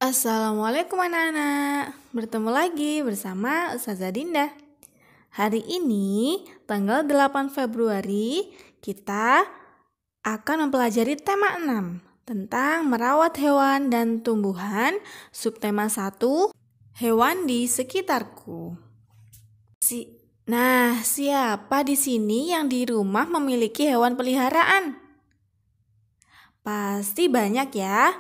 Assalamualaikum anak-anak. Bertemu lagi bersama Ustazah Dinda. Hari ini, tanggal 8 Februari, kita akan mempelajari tema 6 tentang merawat hewan dan tumbuhan, subtema 1, hewan di sekitarku. Siapa di sini yang di rumah memiliki hewan peliharaan? Pasti banyak ya.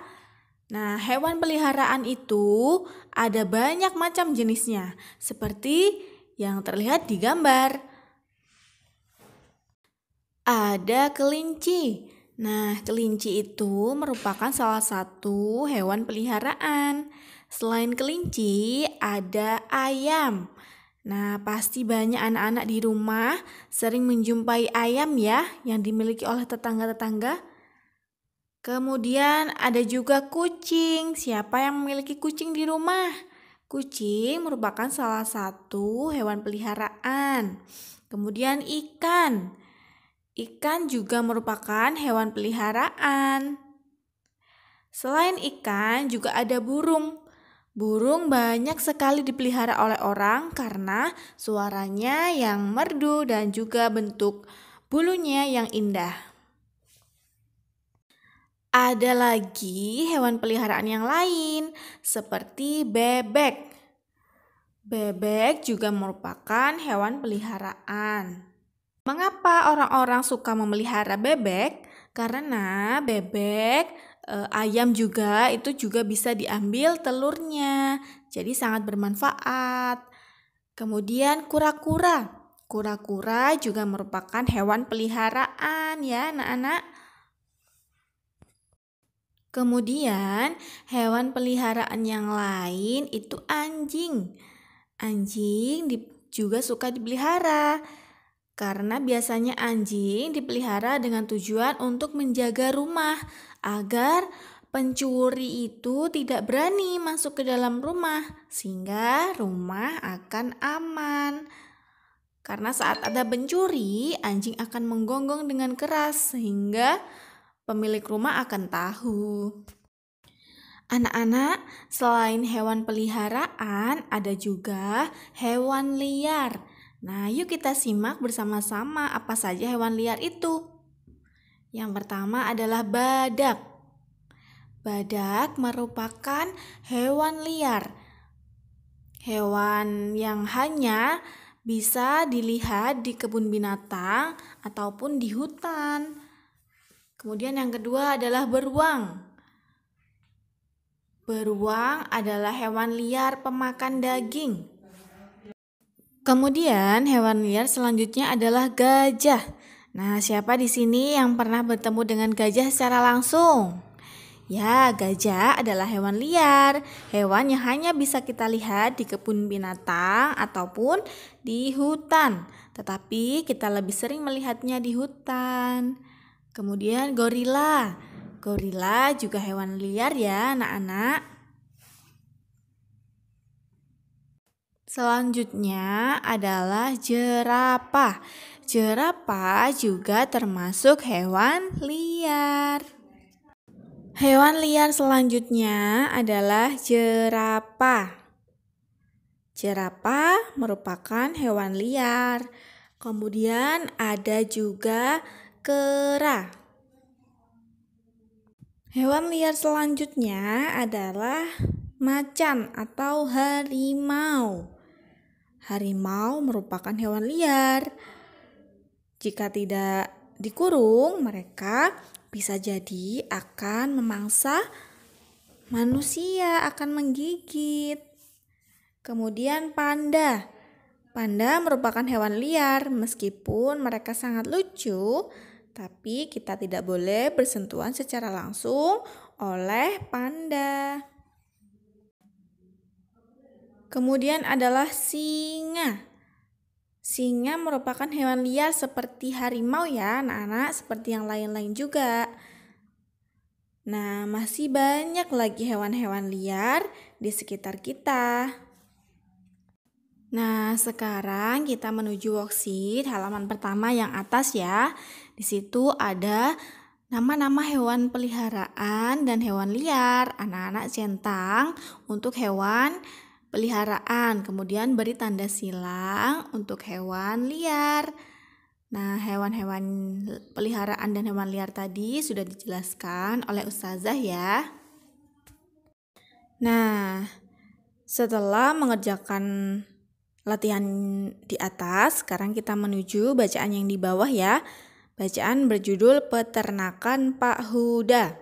Nah, hewan peliharaan itu ada banyak macam jenisnya, seperti yang terlihat di gambar. Ada kelinci. Nah, kelinci itu merupakan salah satu hewan peliharaan. Selain kelinci, ada ayam. Nah, pasti banyak anak-anak di rumah sering menjumpai ayam ya, yang dimiliki oleh tetangga-tetangga. Kemudian ada juga kucing. Siapa yang memiliki kucing di rumah? Kucing merupakan salah satu hewan peliharaan. Kemudian ikan. Ikan juga merupakan hewan peliharaan. Selain ikan juga ada burung. Burung banyak sekali dipelihara oleh orang karena suaranya yang merdu dan juga bentuk bulunya yang indah. Ada lagi hewan peliharaan yang lain, seperti bebek. Bebek juga merupakan hewan peliharaan. Mengapa orang-orang suka memelihara bebek? Karena bebek, ayam juga itu juga bisa diambil telurnya. Jadi sangat bermanfaat. Kemudian kura-kura. Kura-kura juga merupakan hewan peliharaan ya anak-anak. Kemudian hewan peliharaan yang lain itu anjing. Anjing juga suka dipelihara karena biasanya anjing dipelihara dengan tujuan untuk menjaga rumah agar pencuri itu tidak berani masuk ke dalam rumah sehingga rumah akan aman. Karena saat ada pencuri, anjing akan menggonggong dengan keras sehingga pemilik rumah akan tahu. Anak-anak, selain hewan peliharaan, ada juga hewan liar. Nah, yuk kita simak bersama-sama apa saja hewan liar itu. Yang pertama adalah badak. Badak merupakan hewan liar. Hewan yang hanya bisa dilihat di kebun binatang ataupun di hutan. Kemudian yang kedua adalah beruang. Beruang adalah hewan liar pemakan daging. Kemudian hewan liar selanjutnya adalah gajah. Nah, siapa di sini yang pernah bertemu dengan gajah secara langsung? Ya, gajah adalah hewan liar. Hewan yang hanya bisa kita lihat di kebun binatang ataupun di hutan. Tetapi kita lebih sering melihatnya di hutan. Kemudian gorila. Gorila juga hewan liar ya anak-anak. Selanjutnya adalah jerapah. Jerapah juga termasuk hewan liar. Hewan liar selanjutnya adalah jerapah. Jerapah merupakan hewan liar. Kemudian ada juga kera. Hewan liar selanjutnya adalah macan atau harimau. Harimau merupakan hewan liar. Jika tidak dikurung, mereka bisa jadi akan memangsa manusia, akan menggigit. Kemudian panda. Panda merupakan hewan liar, meskipun mereka sangat lucu, tapi kita tidak boleh bersentuhan secara langsung oleh panda. Kemudian adalah singa. Singa merupakan hewan liar seperti harimau ya anak-anak, seperti yang lain-lain juga. Nah, masih banyak lagi hewan-hewan liar di sekitar kita. Nah, sekarang kita menuju worksheet halaman pertama yang atas ya. Di situ ada Nama-nama hewan peliharaan dan hewan liar. Anak-anak centang untuk hewan peliharaan, kemudian beri tanda silang untuk hewan liar. Nah, hewan-hewan peliharaan dan hewan liar tadi sudah dijelaskan oleh Ustazah ya. Nah, setelah mengerjakan latihan di atas, sekarang kita menuju bacaan yang di bawah ya. Bacaan berjudul Peternakan Pak Huda.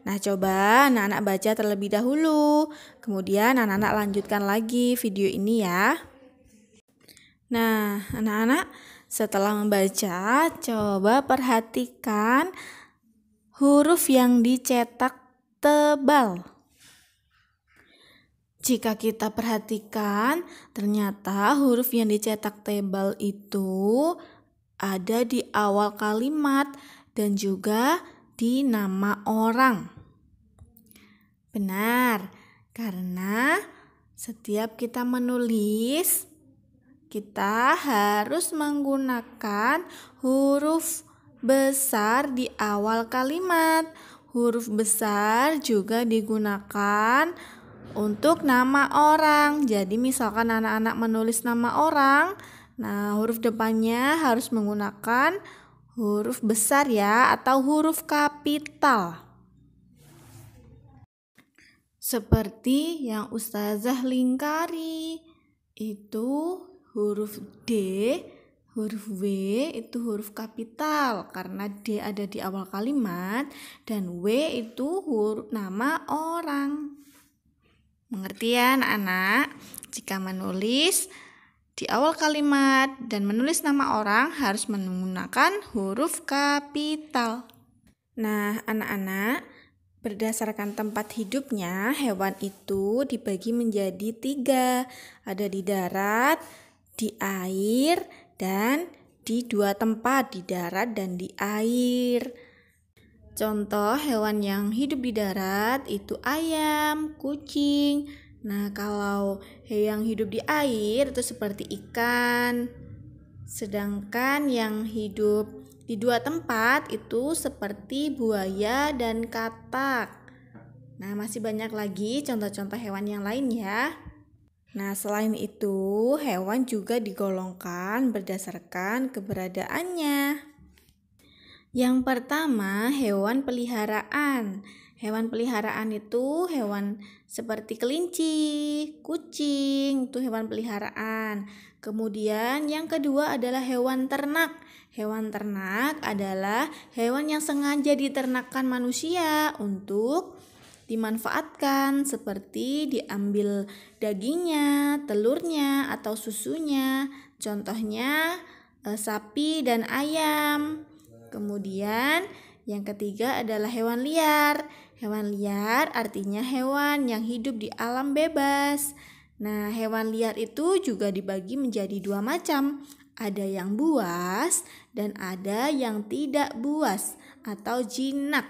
Nah, coba anak-anak baca terlebih dahulu. Kemudian anak-anak lanjutkan lagi video ini ya. Nah, anak-anak setelah membaca, coba perhatikan huruf yang dicetak tebal. Jika kita perhatikan, ternyata huruf yang dicetak tebal itu ada di awal kalimat dan juga di nama orang. Benar, karena setiap kita menulis, kita harus menggunakan huruf besar di awal kalimat. Huruf besar juga digunakan untuk nama orang. Jadi misalkan anak-anak menulis nama orang, nah huruf depannya harus menggunakan huruf besar ya, atau huruf kapital. Seperti yang Ustazah lingkari, itu huruf D, huruf W itu huruf kapital karena D ada di awal kalimat dan W itu huruf nama orang. Mengerti ya anak-anak? Jika menulis di awal kalimat dan menulis nama orang harus menggunakan huruf kapital. Nah, anak-anak, berdasarkan tempat hidupnya, hewan itu dibagi menjadi 3. Ada di darat, di air, dan di 2 tempat, di darat dan di air. Contoh hewan yang hidup di darat itu ayam, kucing. Nah, kalau yang hidup di air itu seperti ikan. Sedangkan yang hidup di 2 tempat itu seperti buaya dan katak. Nah, masih banyak lagi contoh-contoh hewan yang lain ya. Nah, selain itu, hewan juga digolongkan berdasarkan keberadaannya. Yang pertama, hewan peliharaan. Hewan peliharaan itu hewan seperti kelinci, kucing, itu hewan peliharaan. Kemudian yang kedua adalah hewan ternak. Hewan ternak adalah hewan yang sengaja diternakkan manusia untuk dimanfaatkan, seperti diambil dagingnya, telurnya, atau susunya. Contohnya sapi dan ayam. Kemudian yang ketiga adalah hewan liar. Hewan liar artinya hewan yang hidup di alam bebas. Nah, hewan liar itu juga dibagi menjadi 2 macam. Ada yang buas dan ada yang tidak buas atau jinak.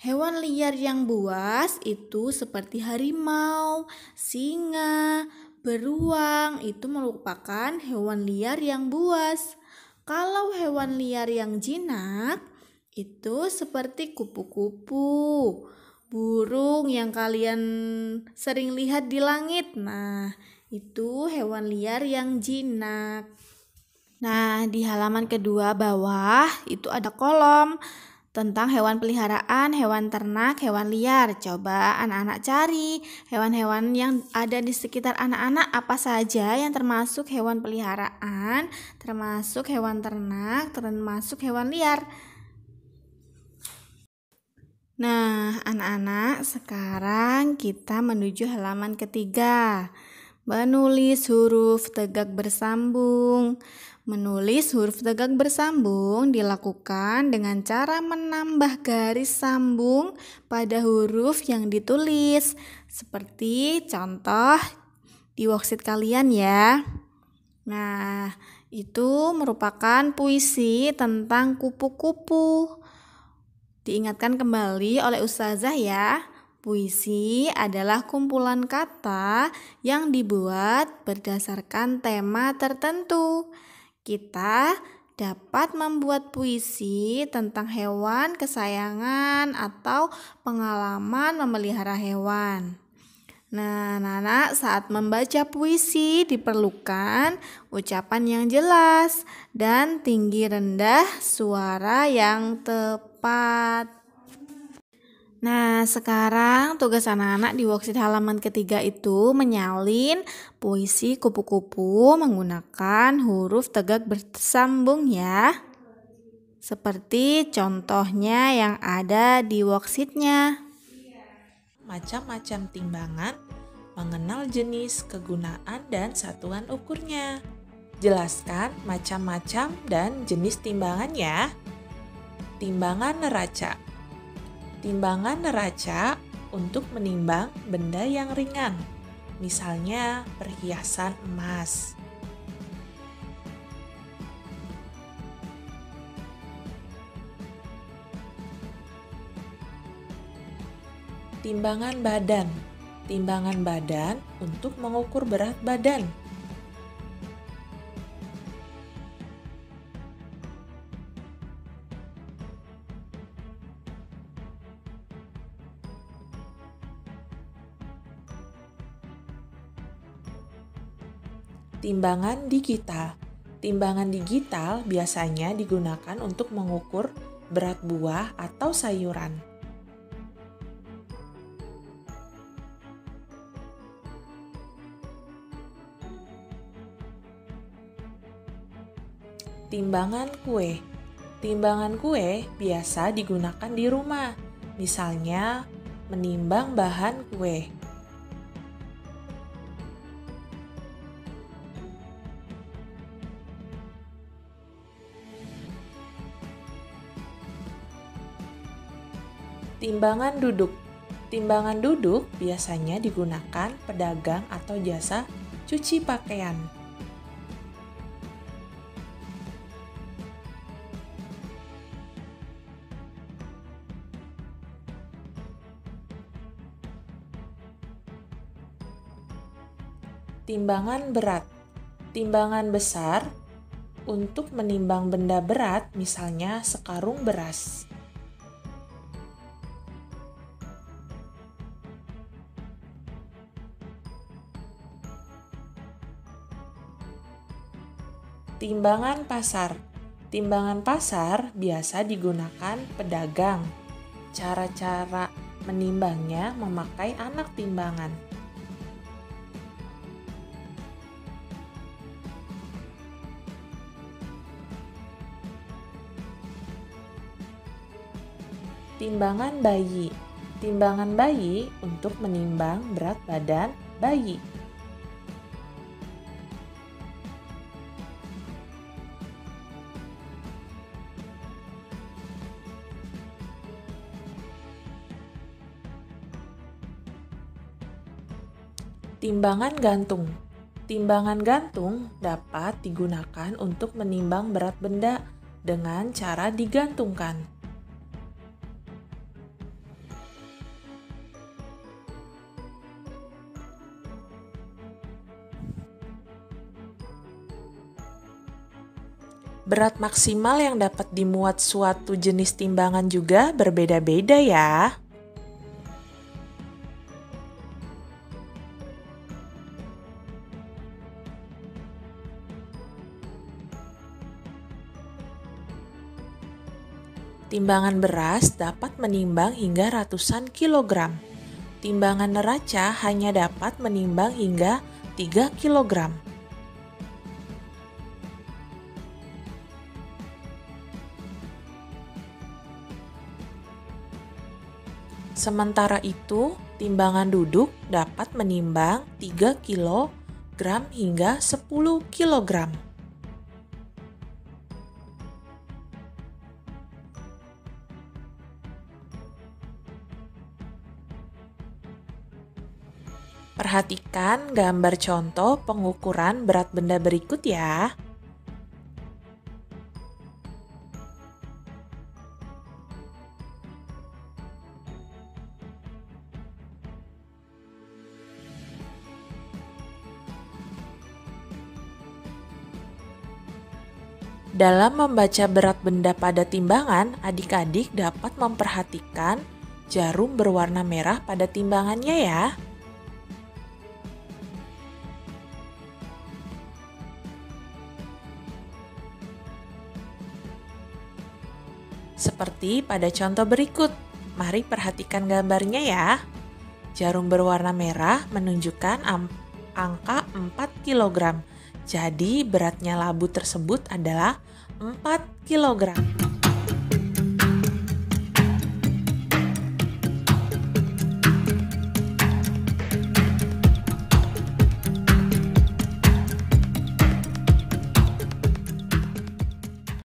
Hewan liar yang buas itu seperti harimau, singa, beruang, itu merupakan hewan liar yang buas. Kalau hewan liar yang jinak itu seperti kupu-kupu, burung yang kalian sering lihat di langit. Nah, itu hewan liar yang jinak. Nah, di halaman kedua bawah itu ada kolom tentang hewan peliharaan, hewan ternak, hewan liar. Coba anak-anak cari hewan-hewan yang ada di sekitar anak-anak apa saja yang termasuk hewan peliharaan, termasuk hewan ternak, termasuk hewan liar. Nah, anak-anak, sekarang kita menuju halaman ketiga. Menulis huruf tegak bersambung. Menulis huruf tegak bersambung dilakukan dengan cara menambah garis sambung pada huruf yang ditulis. Seperti contoh di worksheet kalian ya. Nah, itu merupakan puisi tentang kupu-kupu. Diingatkan kembali oleh Ustazah ya. Puisi adalah kumpulan kata yang dibuat berdasarkan tema tertentu. Kita dapat membuat puisi tentang hewan kesayangan atau pengalaman memelihara hewan. Nah, anak-anak, saat membaca puisi diperlukan ucapan yang jelas dan tinggi rendah suara yang tepat. Nah, sekarang tugas anak-anak di worksheet halaman ketiga itu menyalin puisi kupu-kupu menggunakan huruf tegak bersambung ya. Seperti contohnya yang ada di worksheetnya. Macam-macam timbangan, mengenal jenis, kegunaan, dan satuan ukurnya. Jelaskan macam-macam dan jenis timbangan ya. Timbangan neraca. Timbangan neraca untuk menimbang benda yang ringan, misalnya perhiasan emas. Timbangan badan. Timbangan badan untuk mengukur berat badan. Timbangan digital. Timbangan digital biasanya digunakan untuk mengukur berat buah atau sayuran. Timbangan kue. Timbangan kue biasa digunakan di rumah, misalnya menimbang bahan kue. Timbangan duduk. Timbangan duduk biasanya digunakan pedagang atau jasa cuci pakaian. Timbangan berat. Timbangan besar untuk menimbang benda berat, misalnya sekarung beras. Timbangan pasar. Timbangan pasar biasa digunakan pedagang. Cara-cara menimbangnya memakai anak timbangan. Timbangan bayi. Timbangan bayi untuk menimbang berat badan bayi. Timbangan gantung. Timbangan gantung dapat digunakan untuk menimbang berat benda dengan cara digantungkan. Berat maksimal yang dapat dimuat suatu jenis timbangan juga berbeda-beda ya. Timbangan beras dapat menimbang hingga ratusan kilogram. Timbangan neraca hanya dapat menimbang hingga 3 kilogram. Sementara itu, timbangan duduk dapat menimbang 3 kilogram hingga 10 kilogram. Perhatikan gambar contoh pengukuran berat benda berikut ya. Dalam membaca berat benda pada timbangan, adik-adik dapat memperhatikan jarum berwarna merah pada timbangannya ya. Seperti pada contoh berikut. Mari perhatikan gambarnya ya. Jarum berwarna merah menunjukkan angka 4 kg. Jadi beratnya labu tersebut adalah 4 kg.